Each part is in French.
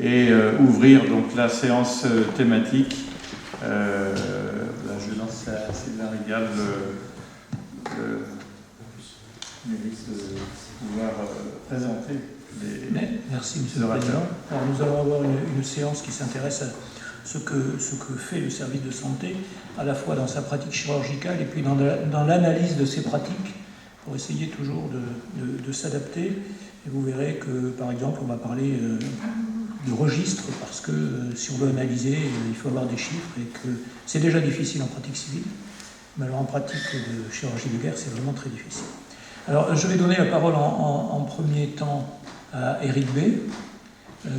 et ouvrir donc la séance thématique. Là, je lance à Sylvain Rigal le mérite de pouvoir présenter les Merci, Monsieur le Président. Alors, nous allons avoir une séance qui s'intéresse à ce que fait le service de santé, à la fois dans sa pratique chirurgicale et puis dans l'analyse de ses pratiques, pour essayer toujours de s'adapter. Et vous verrez que, par exemple, on va parler de registre, parce que si on veut analyser, il faut avoir des chiffres, et que c'est déjà difficile en pratique civile, mais alors en pratique de chirurgie de guerre, c'est vraiment très difficile. Alors, je vais donner la parole en premier temps à Éric B,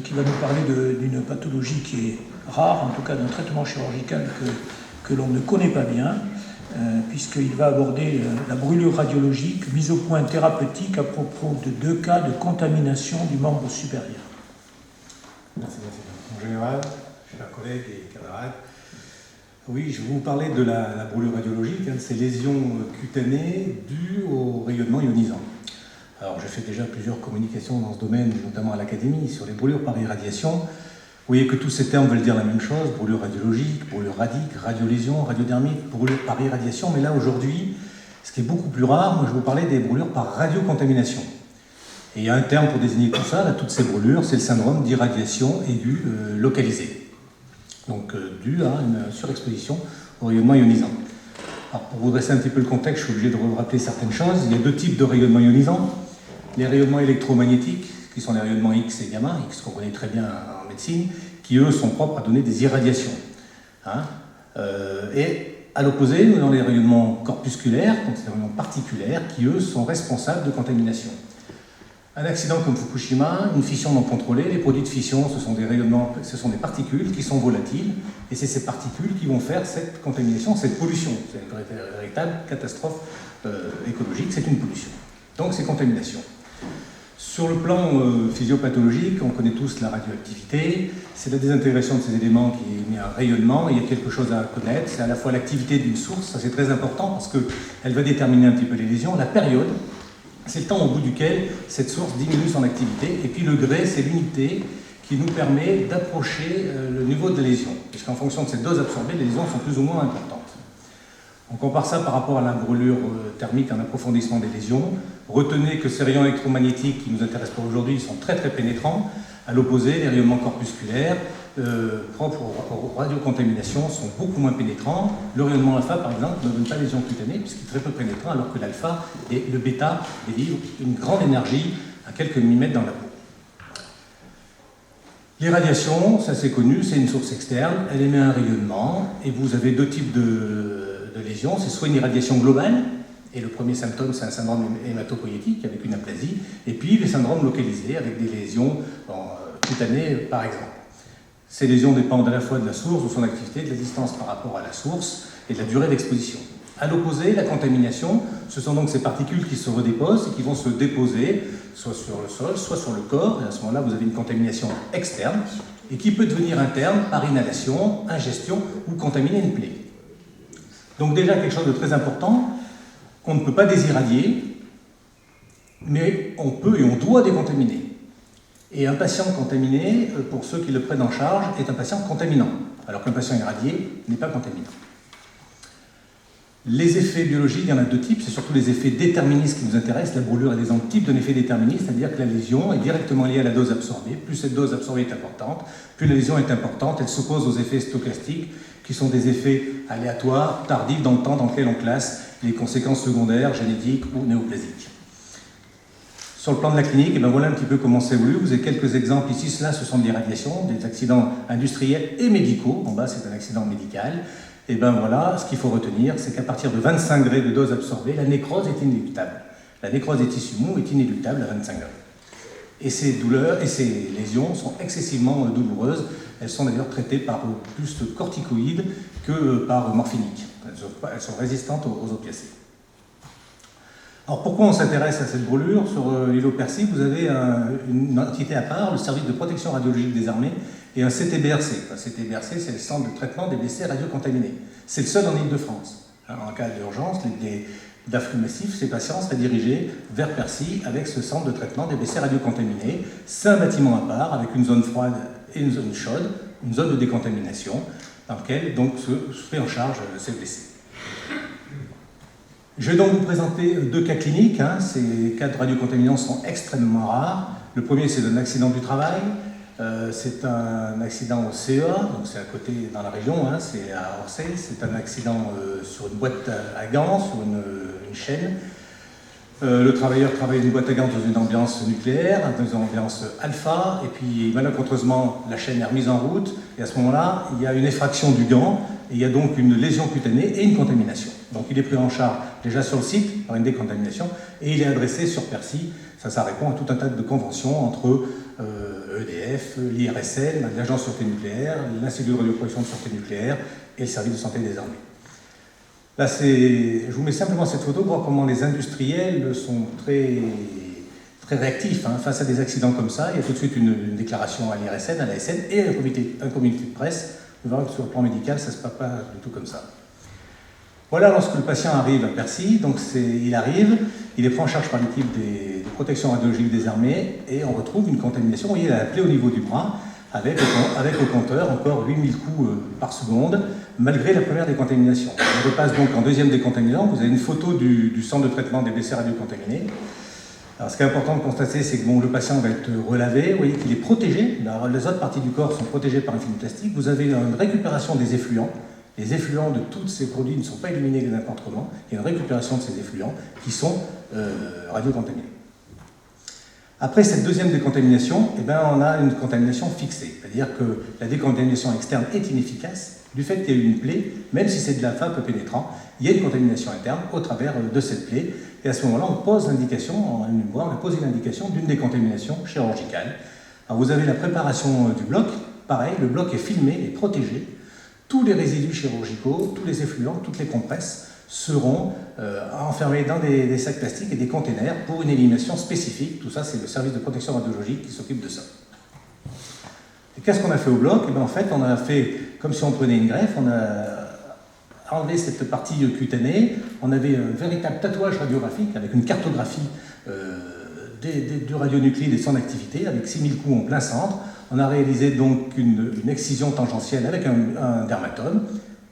qui va nous parler d'une pathologie qui est rare, en tout cas d'un traitement chirurgical que l'on ne connaît pas bien, puisqu'il va aborder la brûlure radiologique, mise au point thérapeutique à propos de 2 cas de contamination du membre supérieur. Merci. Mon général, chers collègues et camarades, oui, je vais vous parler de la brûlure radiologique, de ces lésions cutanées dues au rayonnement ionisant. Alors, j'ai fait déjà plusieurs communications dans ce domaine, notamment à l'Académie, sur les brûlures par irradiation. Vous voyez que tous ces termes veulent dire la même chose, brûlure radiologique, brûlure radique, radiolésion, radiodermite, brûlure par irradiation. Mais là, aujourd'hui, ce qui est beaucoup plus rare, moi je vais vous parler des brûlures par radiocontamination. Et il y a un terme pour désigner tout ça, là, toutes ces brûlures, c'est le syndrome d'irradiation aiguë localisée. Donc, dû à une surexposition au rayonnement ionisant. Alors, pour vous dresser un petit peu le contexte, je suis obligé de vous rappeler certaines choses. Il y a 2 types de rayonnement ionisant. Les rayonnements électromagnétiques, qui sont les rayonnements X et gamma, X qu'on connaît très bien en médecine, qui eux sont propres à donner des irradiations. Et à l'opposé, nous avons les rayonnements corpusculaires, donc ces rayonnements particulaires, qui eux sont responsables de contamination. Un accident comme Fukushima, une fission non contrôlée, les produits de fission, ce sont des rayonnements, ce sont des particules qui sont volatiles, et c'est ces particules qui vont faire cette contamination, cette pollution. C'est une véritable catastrophe écologique, c'est une pollution. Donc c'est contamination. Sur le plan physiopathologique, on connaît tous la radioactivité, c'est la désintégration de ces éléments qui émet un rayonnement, et il y a quelque chose à connaître, c'est à la fois l'activité d'une source, ça c'est très important parce qu'elle va déterminer un petit peu les lésions, la période, c'est le temps au bout duquel cette source diminue son activité, et puis le degré, c'est l'unité qui nous permet d'approcher le niveau de la lésion, puisqu'en fonction de cette dose absorbée, les lésions sont plus ou moins importantes. On compare ça par rapport à la brûlure thermique en approfondissement des lésions. Retenez que ces rayons électromagnétiques qui nous intéressent pour aujourd'hui sont très très pénétrants. À l'opposé, les rayonnements corpusculaires propres aux radiocontaminations sont beaucoup moins pénétrants. Le rayonnement alpha, par exemple, ne donne pas lésion cutanée puisqu'il est très peu pénétrant, alors que l'alpha et le bêta délivrent une grande énergie à quelques millimètres dans la peau. L'irradiation, ça c'est connu, c'est une source externe, elle émet un rayonnement, et vous avez 2 types de lésions, c'est soit une irradiation globale, et le premier symptôme c'est un syndrome hématopoïétique avec une aplasie, et puis les syndromes localisés avec des lésions cutanées par exemple. Ces lésions dépendent à la fois de la source, de son activité, de la distance par rapport à la source et de la durée d'exposition. À l'opposé, la contamination, ce sont donc ces particules qui se redéposent et qui vont se déposer soit sur le sol, soit sur le corps, et à ce moment-là vous avez une contamination externe et qui peut devenir interne par inhalation, ingestion ou contaminer une plaie. Donc déjà quelque chose de très important, qu'on ne peut pas désirradier, mais on peut et on doit décontaminer. Et un patient contaminé, pour ceux qui le prennent en charge, est un patient contaminant, alors qu'un patient irradié n'est pas contaminant. Les effets biologiques, il y en a 2 types, c'est surtout les effets déterministes qui nous intéressent. La brûlure est des type d'un effet déterministe, c'est-à-dire que la lésion est directement liée à la dose absorbée. Plus cette dose absorbée est importante, plus la lésion est importante, elle s'oppose aux effets stochastiques, qui sont des effets aléatoires, tardifs dans le temps dans lequel on classe les conséquences secondaires, génétiques ou néoplasiques. Sur le plan de la clinique, et voilà un petit peu comment c'est évolue. Vous avez quelques exemples ici, cela ce sont des radiations, des accidents industriels et médicaux. En bas, c'est un accident médical. Et voilà, ce qu'il faut retenir, c'est qu'à partir de 25 degrés de dose absorbée, la nécrose est inéluctable. La nécrose des tissus mous est inéluctable à 25 degrés. Et ces douleurs et ces lésions sont excessivement douloureuses. Elles sont d'ailleurs traitées par plus de corticoïdes que par morphiniques. Elles sont résistantes aux opiacés. Alors pourquoi on s'intéresse à cette brûlure? Sur l'îlot Percy, vous avez une entité à part, le service de protection radiologique des armées, et un CTBRC. Un CTBRC, c'est le centre de traitement des blessés radiocontaminés. C'est le seul en Île-de-France. En cas d'urgence, d'afflux massif, ces patients seraient dirigés vers Percy avec ce centre de traitement des blessés radiocontaminés. C'est un bâtiment à part, avec une zone froide et une zone chaude, une zone de décontamination, dans laquelle donc se fait en charge ces blessés. Je vais donc vous présenter 2 cas cliniques. Ces cas de radiocontaminants sont extrêmement rares. Le premier, c'est un accident du travail. C'est un accident au CEA, donc c'est à côté dans la région, c'est à Orsay. C'est un accident sur une boîte à gants, sur une chaîne. Le travailleur travaille une boîte à gants dans une ambiance nucléaire, dans une ambiance alpha, et puis malencontreusement la chaîne est remise en route, et à ce moment-là, il y a une effraction du gant, et il y a donc une lésion cutanée et une contamination. Donc il est pris en charge déjà sur le site par une décontamination, et il est adressé sur Percy. Ça répond à tout un tas de conventions entre EDF, l'IRSN, l'Agence de sûreté nucléaire, l'Institut de radioprotection de sûreté nucléaire et le service de santé des armées. Là, je vous mets simplement cette photo pour voir comment les industriels sont très réactifs face à des accidents comme ça. Il y a tout de suite une déclaration à l'IRSN, à l'ASN et un communiqué de presse. Vous verrez que sur le plan médical, ça ne se passe pas du tout comme ça. Voilà lorsque le patient arrive à Percy. Donc il arrive, il est pris en charge par l'équipe de protection radiologique des armées et on retrouve une contamination. Vous voyez, il a la plaie au niveau du bras avec au compteur encore 8000 coups par seconde, malgré la première décontamination. On repasse donc en deuxième décontamination. Vous avez une photo du centre de traitement des blessés radiocontaminés. Alors, ce qui est important de constater, c'est que le patient va être relavé. Vous voyez qu'il est protégé. Les autres parties du corps sont protégées par un film plastique. Vous avez une récupération des effluents. Les effluents de tous ces produits ne sont pas éliminés n'importe comment. Il y a une récupération de ces effluents qui sont radiocontaminés. Après cette deuxième décontamination, on a une contamination fixée. C'est-à-dire que la décontamination externe est inefficace. Du fait qu'il y a eu une plaie, même si c'est de l'alpha peu pénétrant, il y a une contamination interne au travers de cette plaie. Et à ce moment-là, on pose l'indication, on a posé l'indication d'une décontamination chirurgicale. Alors vous avez la préparation du bloc. Pareil, le bloc est filmé et protégé. Tous les résidus chirurgicaux, tous les effluents, toutes les compresses seront enfermés dans des sacs plastiques et des containers pour une élimination spécifique. Tout ça, c'est le service de protection radiologique qui s'occupe de ça. Et qu'est-ce qu'on a fait au bloc? En fait, on a fait comme si on prenait une greffe, on a enlevé cette partie cutanée, on avait un véritable tatouage radiographique avec une cartographie du radionuclide et de son activité, avec 6000 coups en plein centre. On a réalisé donc une excision tangentielle avec un dermatome.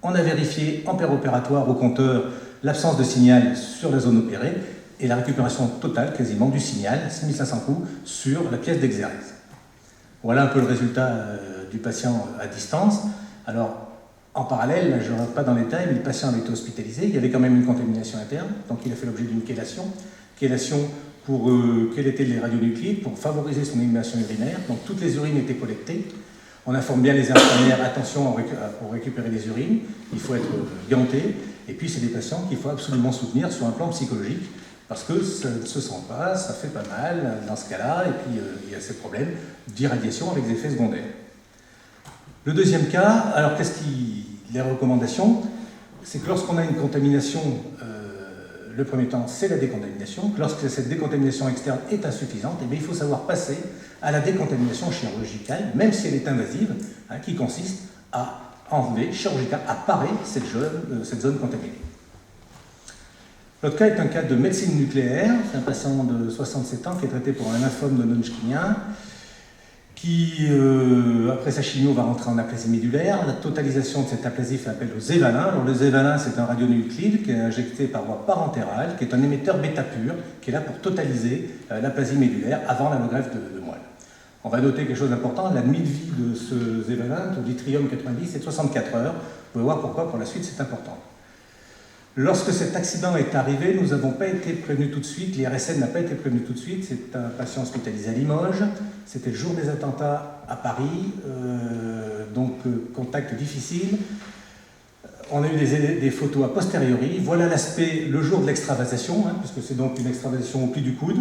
On a vérifié en péropératoire au compteur l'absence de signal sur la zone opérée et la récupération totale quasiment du signal, 6500 coups, sur la pièce d'exérèse. Voilà un peu le résultat du patient à distance. Alors, en parallèle, là, je ne rentre pas dans les détails, mais le patient avait été hospitalisé, il y avait quand même une contamination interne, donc il a fait l'objet d'une chélation. Chélation pour chélater les radionuclides, pour favoriser son élimination urinaire. Donc toutes les urines étaient collectées. On informe bien les infirmières, attention pour récupérer les urines, il faut être ganté. Et puis c'est des patients qu'il faut absolument soutenir sur un plan psychologique, parce que ça ne se sent pas, ça fait pas mal dans ce cas-là, et puis il y a ces problèmes d'irradiation avec des effets secondaires. Le deuxième cas, alors les recommandations, c'est que lorsqu'on a une contamination, le premier temps, c'est la décontamination. Lorsque cette décontamination externe est insuffisante, il faut savoir passer à la décontamination chirurgicale, même si elle est invasive, qui consiste à enlever, chirurgicalement, à parer cette zone contaminée. L'autre cas est un cas de médecine nucléaire. C'est un patient de 67 ans qui est traité pour un lymphome de non-Hodgkinien, qui, après sa chimio, va rentrer en aplasie médulaire. La totalisation de cette aplasie fait appel au zévalin. Alors, le zévalin, c'est un radionuclide qui est injecté par voie parentérale, qui est un émetteur bêta pur, qui est là pour totaliser l'aplasie médulaire avant la greffe de moelle. On va noter quelque chose d'important, la demi de vie de ce zévalin, de l'yttrium 90, c'est de 64 heures. Vous pouvez voir pourquoi, pour la suite, c'est important. Lorsque cet accident est arrivé, nous n'avons pas été prévenus tout de suite, l'IRSN n'a pas été prévenu tout de suite, c'est un patient hospitalisé à Limoges, c'était le jour des attentats à Paris, contact difficile. On a eu des photos a posteriori, voilà l'aspect le jour de l'extravasation, puisque c'est donc une extravasation au pli du coude,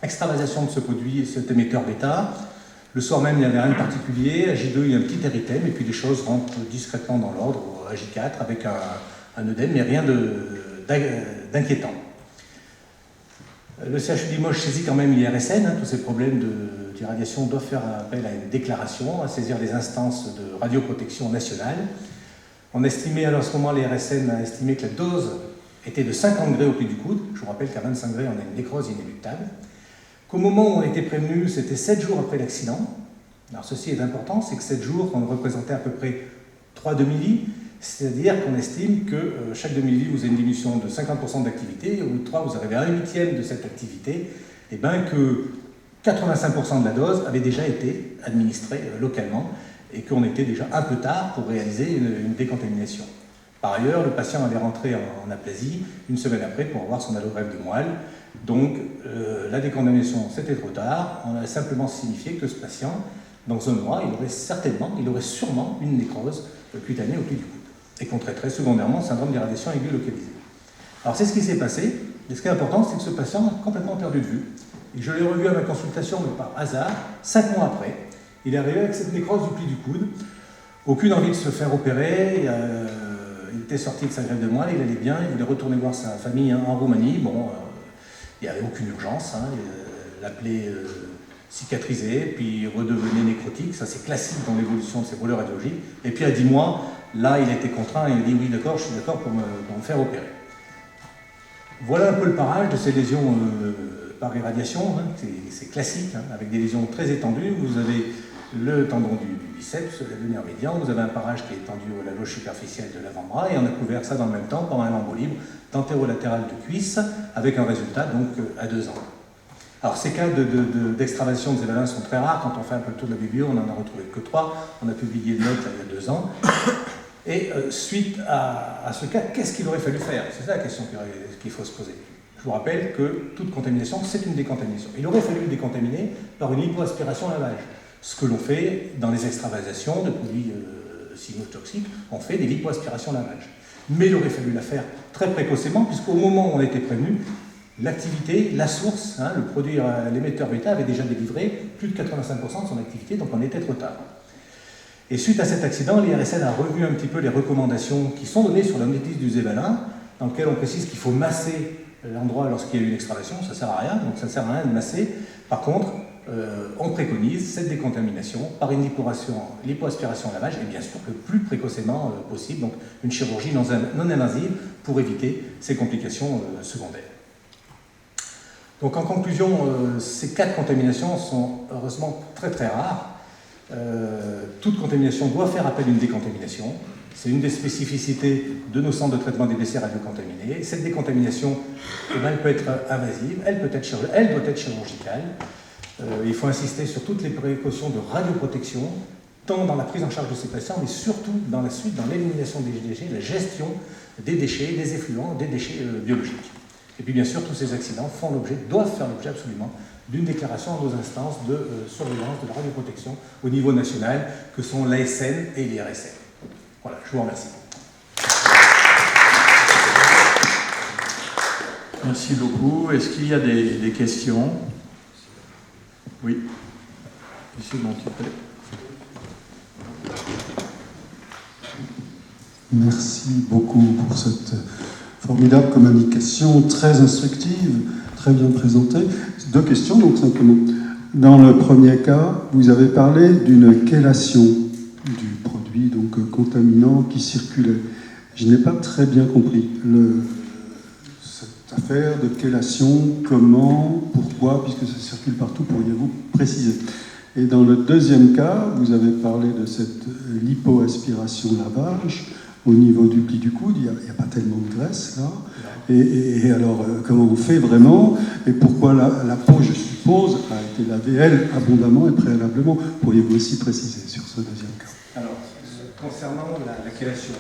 extravasation de ce produit, cet émetteur bêta. Le soir même, il n'y avait rien de particulier, à J2, il y a un petit érythème, et puis les choses rentrent discrètement dans l'ordre, à J4, avec un œdème, mais rien d'inquiétant. Le CHU Limoges saisit quand même l'IRSN, tous ces problèmes d'irradiation doivent faire appel à une déclaration, à saisir les instances de radioprotection nationale. On estimait, alors à ce moment, l'IRSN a estimé que la dose était de 50 degrés au pli du coude. Je vous rappelle qu'à 25 degrés, on a une nécrose inéluctable. Qu'au moment où on était prévenu, c'était 7 jours après l'accident. Alors ceci est important, c'est que 7 jours, on représentait à peu près 3 demi-lits, c'est-à-dire qu'on estime que chaque demi-lit, vous avez une diminution de 50% d'activité, et au bout de 3, vous arrivez à 1/8 de cette activité, et bien que 85% de la dose avait déjà été administrée localement, et qu'on était déjà un peu tard pour réaliser une décontamination. Par ailleurs, le patient allait rentrer en aplasie une semaine après pour avoir son allogreffe de moelle. Donc, la décontamination, c'était trop tard. On a simplement signifié que ce patient, dans un mois, il aurait sûrement une nécrose cutanée au pli du coude et qu'on traiterait secondairement syndrome d'irradiation aiguë localisée. Alors, c'est ce qui s'est passé. Et ce qui est important, c'est que ce patient a complètement perdu de vue. Et je l'ai revu à ma consultation, mais par hasard, 5 mois après. Il est arrivé avec cette nécrose du pli du coude. Aucune envie de se faire opérer. Il était sorti de sa greffe de moelle, il allait bien, il voulait retourner voir sa famille en Roumanie. Bon, il n'y avait aucune urgence. La plaie cicatrisait, puis il redevenait nécrotique. Ça, c'est classique dans l'évolution de ces brûlures radiologiques. Et puis à 10 mois, là, il a été contraint et il a dit oui, d'accord, je suis d'accord pour me faire opérer. Voilà un peu le parage de ces lésions par irradiation. C'est classique, avec des lésions très étendues. Vous avez le tendon du biceps, le nerf médian, vous avez un parage qui est étendu à la loge superficielle de l'avant-bras, et on a couvert ça dans le même temps par un lambeau libre d'antéro-latéral de cuisse, avec un résultat donc à 2 ans. Alors ces cas d'extravasation de Zevalin sont très rares. Quand on fait un peu le tour de la biblio, on n'en a retrouvé que 3. On a publié une note il y a 2 ans. Et suite à ce cas, qu'est-ce qu'il aurait fallu faire? C'est ça la question qu'il faut se poser. Je vous rappelle que toute contamination, c'est une décontamination. Il aurait fallu le décontaminer par une lipoaspiration-lavage. Ce que l'on fait dans les extravasations de produits cyanotoxiques, on fait des lipoaspirations-lavage. Mais il aurait fallu la faire très précocement, puisqu'au moment où on a été prévenu, l'activité, la source, le produit, l'émetteur bêta avait déjà délivré plus de 85% de son activité, donc on était trop tard. Et suite à cet accident, l'IRSN a revu un petit peu les recommandations qui sont données sur la notice du Zevalin, dans lequel on précise qu'il faut masser l'endroit lorsqu'il y a une extravasation, ça ne sert à rien, donc ça ne sert à rien de masser. Par contre, on préconise cette décontamination par une lipoaspiration-lavage, et bien sûr le plus précocement possible, donc une chirurgie non invasive pour éviter ces complications secondaires. Donc en conclusion, ces 4 contaminations sont heureusement très très rares. Toute contamination doit faire appel à une décontamination. C'est une des spécificités de nos centres de traitement des décès radiocontaminés. Cette décontamination, elle peut être invasive, elle doit être chirurgicale. Il faut insister sur toutes les précautions de radioprotection, tant dans la prise en charge de ces patients, mais surtout dans la suite, dans l'élimination des déchets, la gestion des déchets, des effluents, des déchets biologiques. Et puis bien sûr, tous ces accidents doivent faire l'objet absolument d'une déclaration à nos instances de surveillance de la radioprotection au niveau national, que sont l'ASN et l'IRSN. Voilà, je vous remercie. Merci beaucoup. Est-ce qu'il y a des questions? Oui. Monsieur Montier. Merci beaucoup pour cette formidable communication, très instructive, très bien présentée. 2 questions, donc simplement. Dans le premier cas, vous avez parlé d'une chélation du produit donc contaminant qui circulait. Je n'ai pas très bien compris cette affaire de chélation, comment, pourquoi, puisque ça circule partout, pourriez-vous préciser? Et dans le deuxième cas, vous avez parlé de cette lipoaspiration-lavage au niveau du pli du coude. Il n'y a pas tellement de graisse là. Et alors, comment on fait vraiment? Et pourquoi la peau, je suppose, a été lavée, elle, abondamment et préalablement? Pourriez-vous aussi préciser sur ce deuxième cas? Alors, concernant la chélation,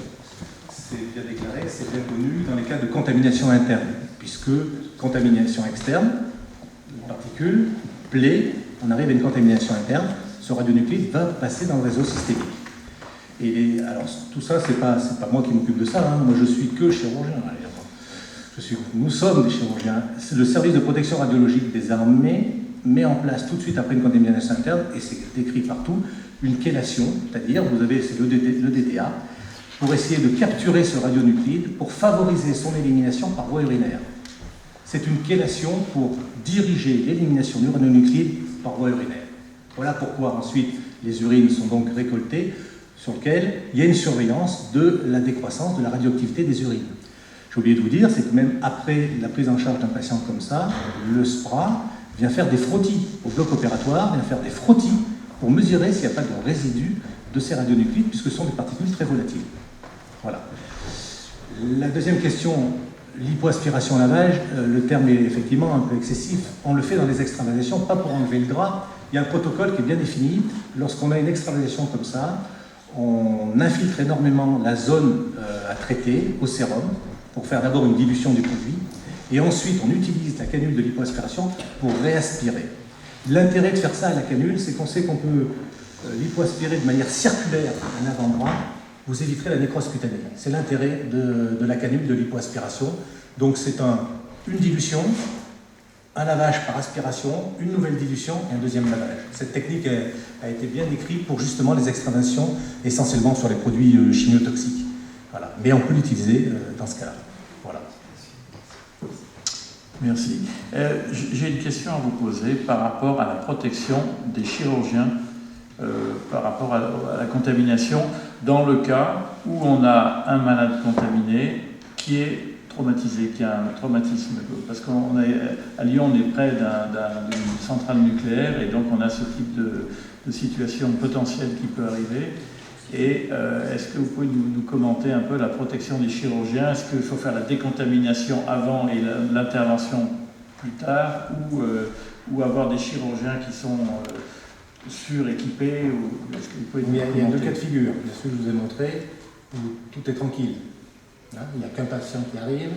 c'est bien déclaré, c'est bien connu dans les cas de contamination interne, puisque contamination externe, particules, plaie, on arrive à une contamination interne, ce radionuclide va passer dans le réseau systémique. Et alors, tout ça, c'est pas moi qui m'occupe de ça, moi je suis que chirurgien. Nous sommes des chirurgiens. Le service de protection radiologique des armées met en place tout de suite après une contamination interne, et c'est décrit partout, une chélation, c'est-à-dire vous avez le DTA, pour essayer de capturer ce radionuclide pour favoriser son élimination par voie urinaire. C'est une chélation pour diriger l'élimination du radionuclide par voie urinaire. Voilà pourquoi ensuite les urines sont donc récoltées, sur lesquelles il y a une surveillance de la décroissance de la radioactivité des urines. J'ai oublié de vous dire, c'est que même après la prise en charge d'un patient comme ça, le SPRA vient faire des frottis au bloc opératoire, vient faire des frottis pour mesurer s'il n'y a pas de résidus de ces radionuclides, puisque ce sont des particules très volatiles. Voilà. La deuxième question, l'hypoaspiration-lavage, le terme est effectivement un peu excessif. On le fait dans les extravasations, pas pour enlever le gras. Il y a un protocole qui est bien défini. Lorsqu'on a une extravasation comme ça, on infiltre énormément la zone à traiter au sérum pour faire d'abord une dilution du produit. Et ensuite, on utilise la canule de l'hypoaspiration pour réaspirer. L'intérêt de faire ça à la canule, c'est qu'on sait qu'on peut l'hypoaspirer de manière circulaire à un avant-bras. Vous éviterez la nécrose cutanée. C'est l'intérêt de la canule de l'hypoaspiration. Donc c'est une dilution, un lavage par aspiration, une nouvelle dilution et un deuxième lavage. Cette technique a été bien décrite pour justement les extravasations, essentiellement sur les produits chimiotoxiques. Voilà. Mais on peut l'utiliser dans ce cas-là. Voilà. Merci. J'ai une question à vous poser par rapport à la protection des chirurgiens par rapport à la contamination, dans le cas où on a un malade contaminé qui est traumatisé, qui a un traumatisme, parce qu'à Lyon, on est près d'une centrale nucléaire et donc on a ce type de situation potentielle qui peut arriver. Et est-ce que vous pouvez nous commenter un peu la protection des chirurgiens? Est-ce qu'il faut faire la décontamination avant et l'intervention plus tard, ou avoir des chirurgiens qui sont suréquipés est-ce que vous pouvez il y a deux cas de figure. Il y a celui que je vous ai montré, où tout est tranquille. Hein, il n'y a qu'un patient qui arrive,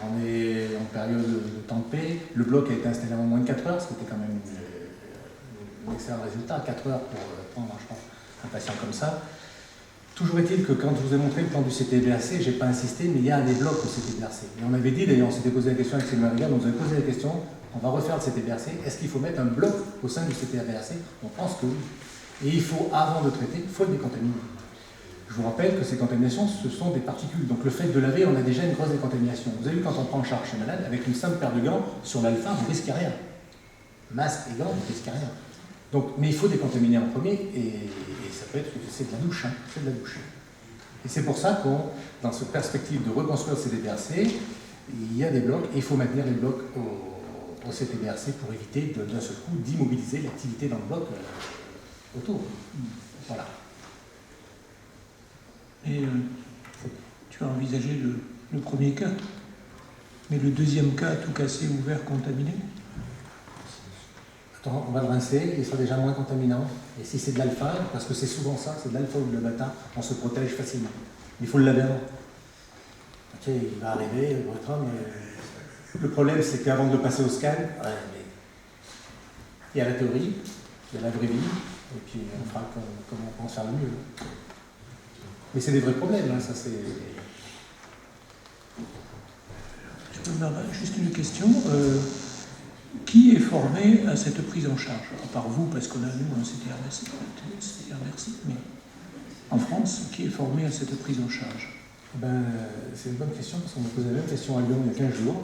on est en période de temps de paix, le bloc a été installé en moins de 4 heures, ce qui était quand même un excellent résultat, 4 heures pour prendre je pense, un patient comme ça. Toujours est-il que quand je vous ai montré le plan du CTBRC, je n'ai pas insisté, mais il y a des blocs au CTBRC. Et on avait dit, d'ailleurs, on s'était posé la question avec Sylvain Rigal, on nous avait posé la question, on va refaire le CTBRC, est-ce qu'il faut mettre un bloc au sein du CTBRC? On pense que oui. Et il faut, avant de traiter, il faut le décontaminer. Je vous rappelle que ces contaminations, ce sont des particules. Donc le fait de laver, on a déjà une grosse décontamination. Vous avez vu, quand on prend en charge chez malade, avec une simple paire de gants, sur l'alpha, vous ne risquez rien. Masque et gants, vous ne risquez rien. Donc, mais il faut décontaminer en premier, et ça peut être que c'est de la douche. C'est de la douche. Et c'est pour ça qu'on, dans cette perspective de reconstruire le CTBRC, il y a des blocs, et il faut maintenir les blocs au CTBRC pour éviter d'un seul coup d'immobiliser l'activité dans le bloc autour. Voilà. Et tu as envisagé le premier cas, mais le deuxième cas, tout cassé, ouvert, contaminé? On va le rincer, il sera déjà moins contaminant. Et si c'est de l'alpha, parce que c'est souvent ça, c'est de l'alpha ou de la bêta, on se protège facilement. Il faut le laver avant. Ok, il va arriver, mais le problème c'est qu'avant de le passer au scan, il y a la théorie, il y a la vraie vie, et puis on fera comme on pense faire le mieux. Mais c'est des vrais problèmes, ça c'est... Je peux me permettre juste une question. Qui est formé à cette prise en charge? À part vous, parce qu'on a nous un CTRBC, mais en France, qui est formé à cette prise en charge? C'est une bonne question, parce qu'on m'a posé la même question à Lyon il y a 15 jours.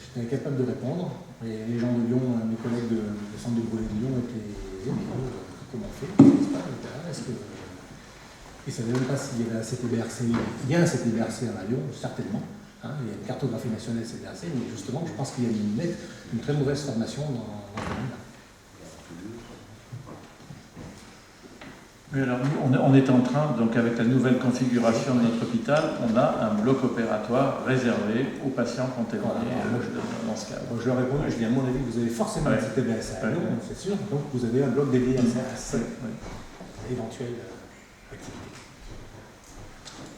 J'étais incapable de répondre. Et les gens de Lyon, mes collègues du centre de brûlé de Lyon étaient comment on fait? Est-ce que... Ils ne savaient même pas s'il y avait un CTBRC. Il y a un CTBRC à Lyon, certainement. Il y a une cartographie nationale CTBRC, mais justement, je pense qu'il y a une très mauvaise formation dans ce domaine-là. Oui, alors nous, on est en train, donc avec la nouvelle configuration de notre hôpital, on a un bloc opératoire réservé aux patients contaminés dans ce cas. Je leur réponds, je dis à mon avis, vous avez forcément un CTBRC à Lyon, c'est sûr, donc vous avez un bloc dédié à ça, éventuelle activité.